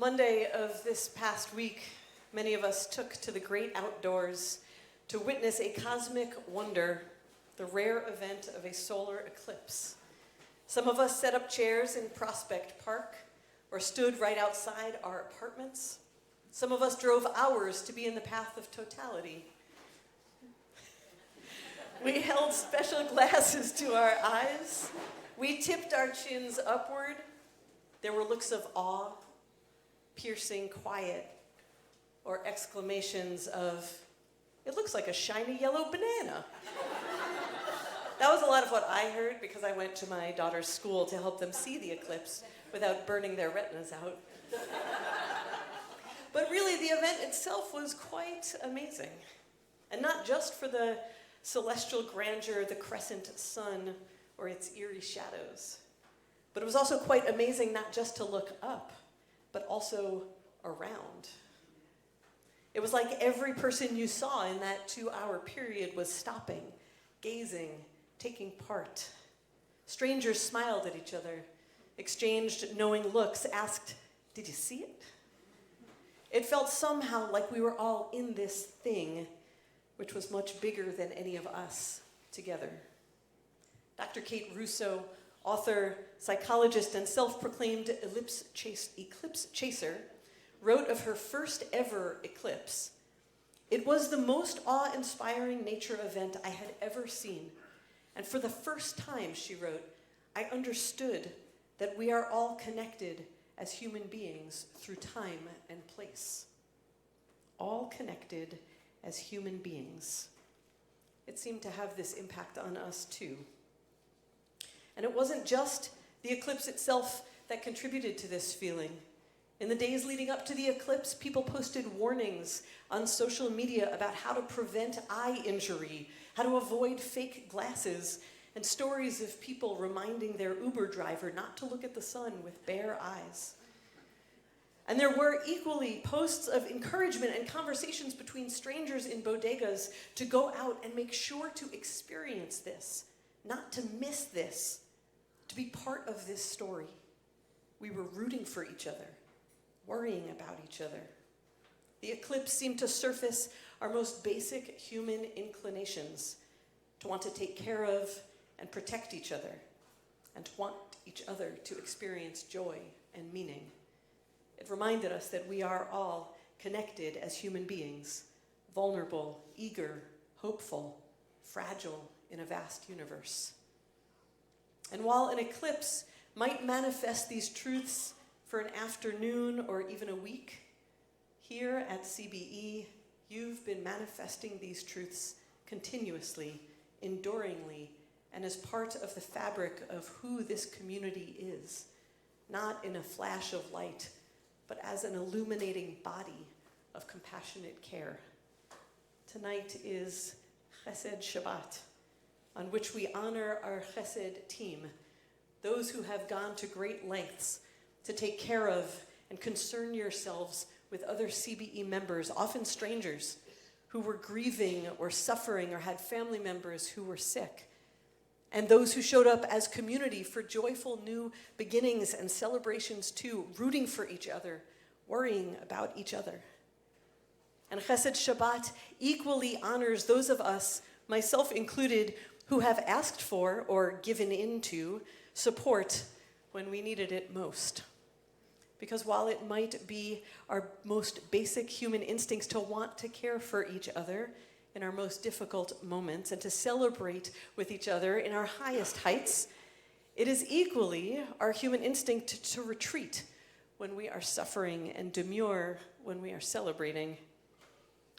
Monday of this past week, many of us took to the great outdoors to witness a cosmic wonder, the rare event of a solar eclipse. Some of us set up chairs in Prospect Park or stood right outside our apartments. Some of us drove hours to be in the path of totality. We held special glasses to our eyes. We tipped our chins upward. There were looks of awe, piercing quiet, or exclamations of, "It looks like a shiny yellow banana." That was a lot of what I heard because I went to my daughter's school to help them see the eclipse without burning their retinas out. But really, the event itself was quite amazing. And not just for the celestial grandeur, the crescent sun, or its eerie shadows. But it was also quite amazing not just to look up, but also around. It was like every person you saw in that 2-hour period was stopping, gazing, taking part. Strangers smiled at each other, exchanged knowing looks, asked, "Did you see it?" It felt somehow like we were all in this thing, which was much bigger than any of us together. Dr. Kate Russo, author, psychologist, and self-proclaimed eclipse chaser, wrote of her first ever eclipse. "It was the most awe-inspiring nature event I had ever seen. And for the first time," she wrote, "I understood that we are all connected as human beings through time and place." All connected as human beings. It seemed to have this impact on us too. And it wasn't just the eclipse itself that contributed to this feeling. In the days leading up to the eclipse, people posted warnings on social media about how to prevent eye injury, how to avoid fake glasses, and stories of people reminding their Uber driver not to look at the sun with bare eyes. And there were equally posts of encouragement and conversations between strangers in bodegas to go out and make sure to experience this, not to miss this, to be part of this story. We were rooting for each other, worrying about each other. The eclipse seemed to surface our most basic human inclinations, to want to take care of and protect each other, and to want each other to experience joy and meaning. It reminded us that we are all connected as human beings, vulnerable, eager, hopeful, fragile in a vast universe. And while an eclipse might manifest these truths for an afternoon or even a week, here at CBE, you've been manifesting these truths continuously, enduringly, and as part of the fabric of who this community is, not in a flash of light, but as an illuminating body of compassionate care. Tonight is Chesed Shabbat, on which we honor our Chesed team, those who have gone to great lengths to take care of and concern yourselves with other CBE members, often strangers, who were grieving or suffering or had family members who were sick, and those who showed up as community for joyful new beginnings and celebrations too, rooting for each other, worrying about each other. And Chesed Shabbat equally honors those of us, myself included, who have asked for or given into support when we needed it most. Because while it might be our most basic human instincts to want to care for each other in our most difficult moments and to celebrate with each other in our highest heights, it is equally our human instinct to retreat when we are suffering and demur when we are celebrating.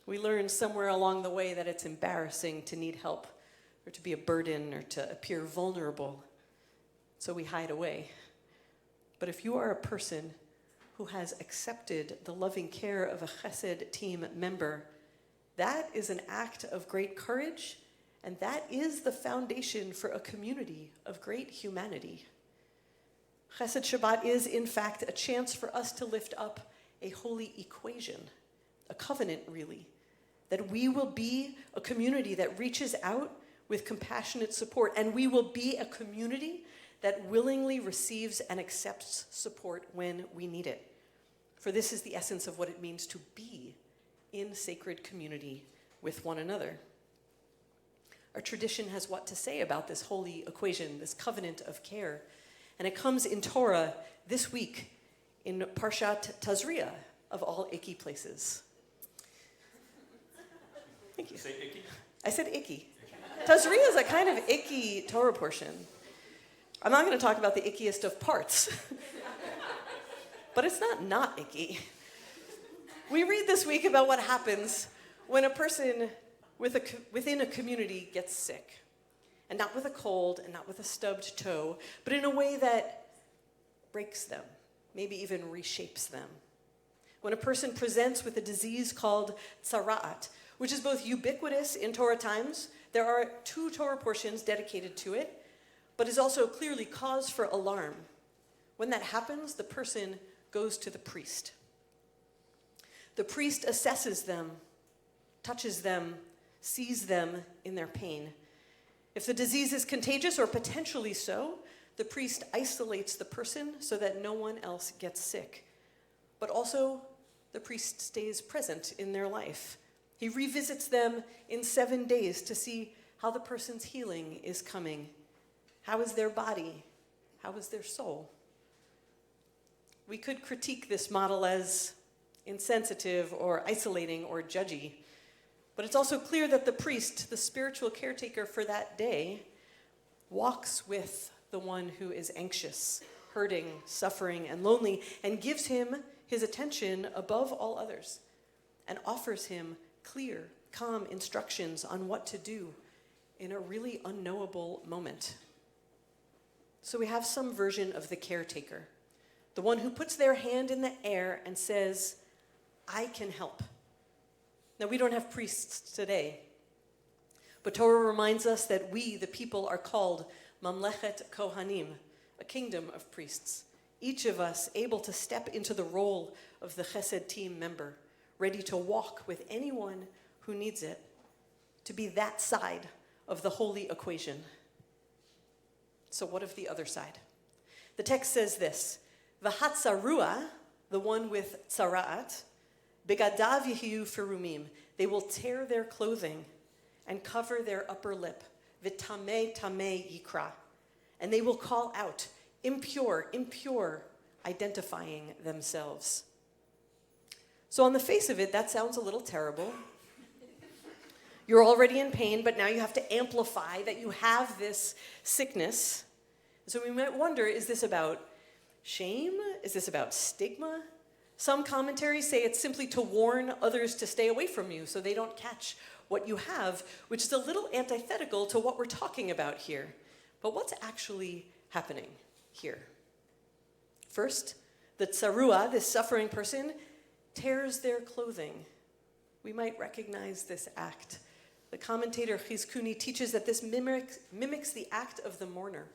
We learn somewhere along the way that it's embarrassing to need help or to be a burden or to appear vulnerable, so we hide away. But if you are a person who has accepted the loving care of a Chesed team member, that is an act of great courage, and that is the foundation for a community of great humanity. Chesed Shabbat is, in fact, a chance for us to lift up a holy equation, a covenant, really, that we will be a community that reaches out with compassionate support, and we will be a community that willingly receives and accepts support when we need it. For this is the essence of what it means to be in sacred community with one another. Our tradition has what to say about this holy equation, this covenant of care. And it comes in Torah this week in Parshat Tazria, of all icky places. Thank you. Say icky? I said icky. Tazria is a kind of icky Torah portion. I'm not going to talk about the ickiest of parts. But it's not icky. We read this week about what happens when a person within a community gets sick. And not with a cold, and not with a stubbed toe, but in a way that breaks them, maybe even reshapes them. When a person presents with a disease called tzara'at, which is both ubiquitous in Torah times, there are 2 Torah portions dedicated to it, but is also clearly cause for alarm. When that happens, the person goes to the priest. The priest assesses them, touches them, sees them in their pain. If the disease is contagious or potentially so, the priest isolates the person so that no one else gets sick. But also, the priest stays present in their life. He revisits them in 7 days to see how the person's healing is coming. How is their body? How is their soul? We could critique this model as insensitive or isolating or judgy, but it's also clear that the priest, the spiritual caretaker for that day, walks with the one who is anxious, hurting, suffering, and lonely, and gives him his attention above all others, and offers him clear, calm instructions on what to do in a really unknowable moment. So we have some version of the caretaker, the one who puts their hand in the air and says, I can help. Now, we don't have priests today, but Torah reminds us that we, the people, are called Mamlechet Kohanim, a kingdom of priests, each of us able to step into the role of the Chesed team member, ready to walk with anyone who needs it, to be that side of the holy equation. So what of the other side? The text says this, V'hatzarua, the one with tzara'at, Begadav yehiyu ferumim, they will tear their clothing and cover their upper lip, V'tameh tameh yikra, and they will call out, impure, impure, identifying themselves. So on the face of it, that sounds a little terrible. You're already in pain, but now you have to amplify that you have this sickness. So we might wonder, is this about shame? Is this about stigma? Some commentaries say it's simply to warn others to stay away from you so they don't catch what you have, which is a little antithetical to what we're talking about here. But what's actually happening here? First, the tsarua, this suffering person, tears their clothing. We might recognize this act. The commentator Chizkuni teaches that this mimics the act of the mourner.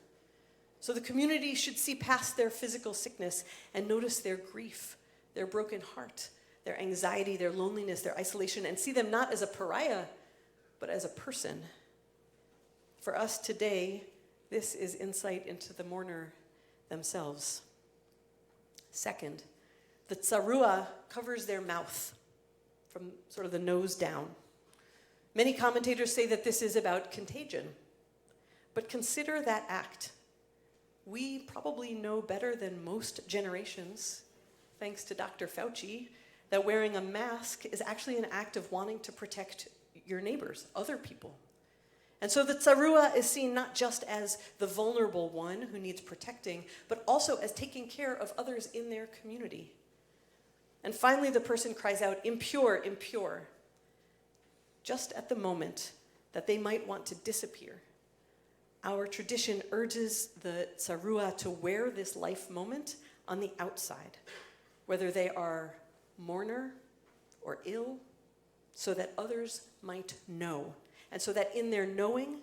So the community should see past their physical sickness and notice their grief, their broken heart, their anxiety, their loneliness, their isolation, and see them not as a pariah, but as a person. For us today, this is insight into the mourner themselves. Second, the tsarua covers their mouth from sort of the nose down. Many commentators say that this is about contagion. But consider that act. We probably know better than most generations, thanks to Dr. Fauci, that wearing a mask is actually an act of wanting to protect your neighbors, other people. And so the tsarua is seen not just as the vulnerable one who needs protecting, but also as taking care of others in their community. And finally, the person cries out, impure, impure, just at the moment that they might want to disappear. Our tradition urges the tsarua to wear this life moment on the outside, whether they are mourner or ill, so that others might know, and so that in their knowing,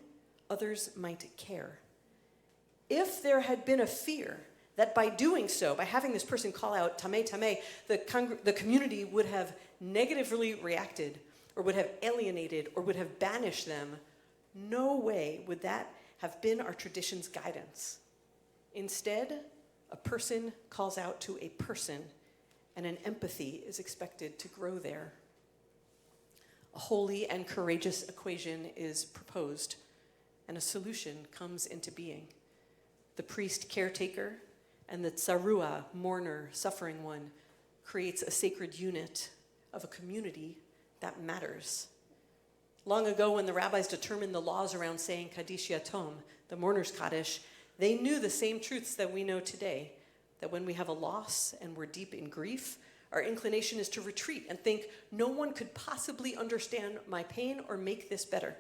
others might care. If there had been a fear that by doing so, by having this person call out tameh tameh, the community would have negatively reacted, or would have alienated, or would have banished them, no way would that have been our tradition's guidance. Instead, a person calls out to a person, and an empathy is expected to grow there. A holy and courageous equation is proposed, and a solution comes into being. The priest caretaker and the tsarua, mourner, suffering one, creates a sacred unit of a community that matters. Long ago, when the rabbis determined the laws around saying Kaddish Yatom, the mourner's Kaddish, they knew the same truths that we know today, that when we have a loss and we're deep in grief, our inclination is to retreat and think, no one could possibly understand my pain or make this better.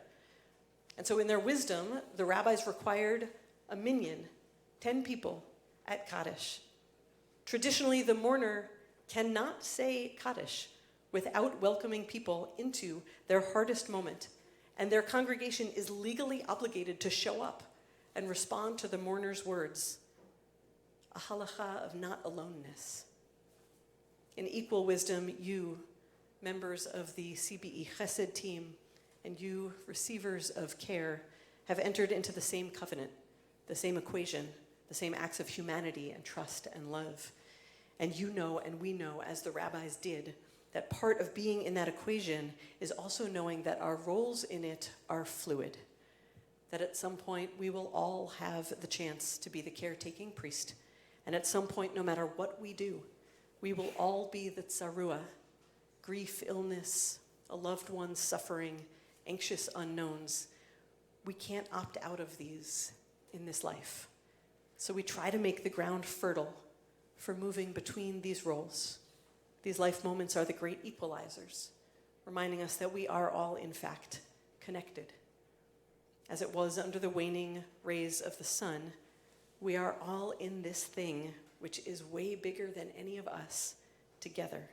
And so in their wisdom, the rabbis required a minyan, 10 people at Kaddish. Traditionally, the mourner cannot say Kaddish without welcoming people into their hardest moment, and their congregation is legally obligated to show up and respond to the mourner's words, a halacha of not aloneness. In equal wisdom, you, members of the CBE Chesed team, and you, receivers of care, have entered into the same covenant, the same equation, the same acts of humanity and trust and love. And you know, and we know, as the rabbis did, that part of being in that equation is also knowing that our roles in it are fluid, that at some point we will all have the chance to be the caretaking priest, and at some point, no matter what we do, we will all be the tsarua, grief, illness, a loved one's suffering, anxious unknowns. We can't opt out of these in this life. So we try to make the ground fertile for moving between these roles. These life moments are the great equalizers, reminding us that we are all, in fact, connected. As it was under the waning rays of the sun, we are all in this thing which is way bigger than any of us together.